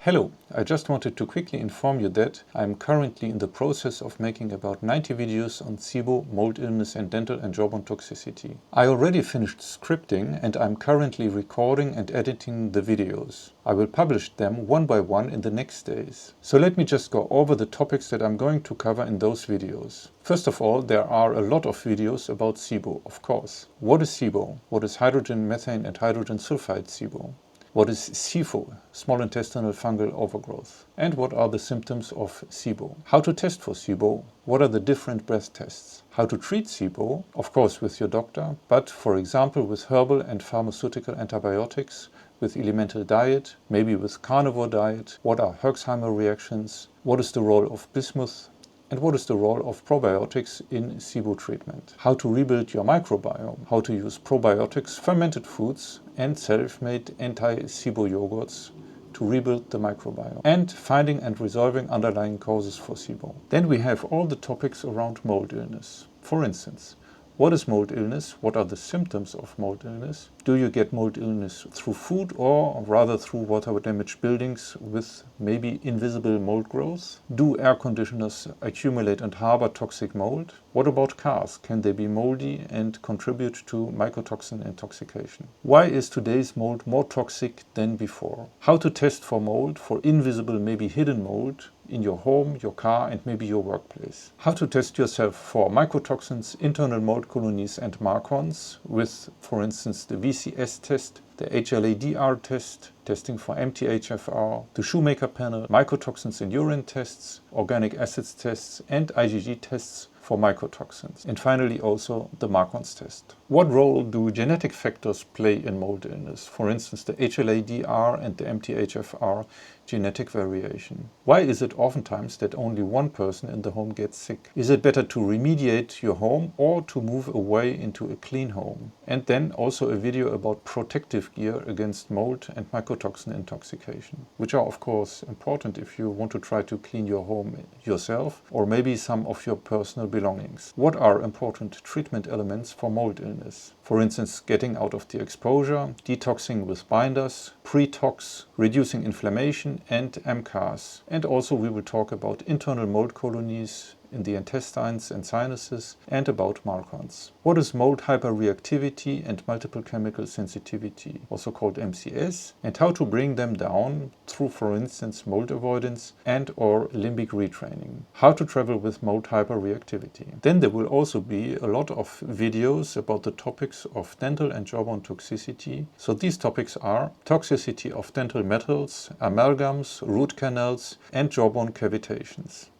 Hello, I just wanted to quickly inform you that I am currently in the process of making about 90 videos on SIBO, mold illness and dental and jawbone toxicity. I already finished scripting and I'm currently recording and editing the videos. I will publish them one by one in the next days. So let me just go over the topics that I'm going to cover in those videos. First of all, there are a lot of videos about SIBO, of course. What is SIBO? What is hydrogen, methane and hydrogen sulfide SIBO? What is SIFO, small intestinal fungal overgrowth? And what are the symptoms of SIBO? How to test for SIBO? What are the different breath tests? How to treat SIBO? Of course with your doctor, but for example with herbal and pharmaceutical antibiotics, with elemental diet, maybe with carnivore diet. What are Herxheimer reactions? What is the role of bismuth? And what is the role of probiotics in SIBO treatment? How to rebuild your microbiome? How to use probiotics, fermented foods and self-made anti-SIBO yogurts to rebuild the microbiome. And finding and resolving underlying causes for SIBO. Then we have all the topics around mold illness. For instance, what is mold illness? What are the symptoms of mold illness? Do you get mold illness through food or rather through water-damaged buildings with maybe invisible mold growth? Do air conditioners accumulate and harbor toxic mold? What about cars? Can they be moldy and contribute to mycotoxin intoxication? Why is today's mold more toxic than before? How to test for mold, for invisible, maybe hidden mold in your home, your car and maybe your workplace. How to test yourself for mycotoxins, internal mold colonies and marcons with, for instance, the VCS test, the HLA-DR test, testing for MTHFR, the shoemaker panel, mycotoxins in urine tests, organic acids tests and IgG tests for mycotoxins. And finally also the marcons test. What role do genetic factors play in mold illness? For instance, the HLA-DR and the MTHFR genetic variation. Why is it oftentimes that only one person in the home gets sick? Is it better to remediate your home or to move away into a clean home? And then also a video about protective gear against mold and mycotoxin intoxication, which are of course important if you want to try to clean your home yourself or maybe some of your personal belongings. What are important treatment elements for mold illness? For instance, getting out of the exposure, detoxing with binders, pre-tox, reducing inflammation and MCAS. And also we will talk about internal mold colonies in the intestines and sinuses and about marcons. What is mold hyperreactivity and multiple chemical sensitivity, also called MCS, and how to bring them down through, for instance, mold avoidance and or limbic retraining. How to travel with mold hyperreactivity. Then there will also be a lot of videos about the topics of dental and jawbone toxicity. So these topics are toxicity of dental metals, amalgams, root canals and jawbone cavitations.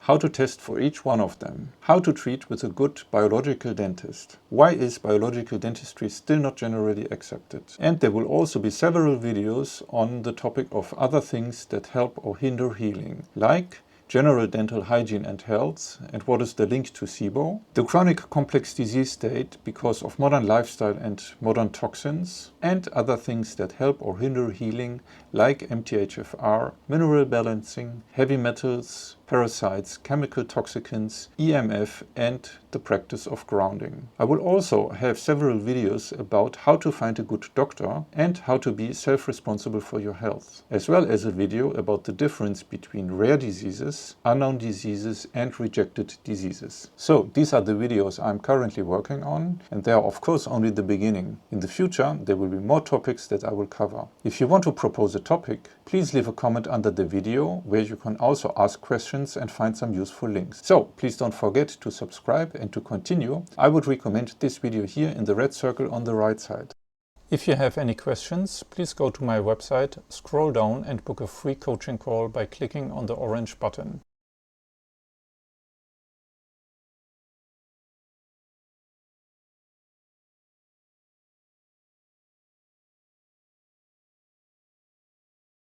How to test for each one of them. How to treat with a good biological dentist. Why is biological dentistry still not generally accepted? And there will also be several videos on the topic of other things that help or hinder healing, like general dental hygiene and health, and what is the link to SIBO, the chronic complex disease state because of modern lifestyle and modern toxins, and other things that help or hinder healing like MTHFR, mineral balancing, heavy metals, parasites, chemical toxicants, EMF and the practice of grounding. I will also have several videos about how to find a good doctor and how to be self-responsible for your health, as well as a video about the difference between rare diseases, unknown diseases and rejected diseases. So these are the videos I'm currently working on and they are of course only the beginning. In the future there will be more topics that I will cover. If you want to propose a topic, please leave a comment under the video where you can also ask questions and find some useful links. So please don't forget to subscribe, and to continue, I would recommend this video here in the red circle on the right side. If you have any questions, please go to my website, scroll down and book a free coaching call by clicking on the orange button.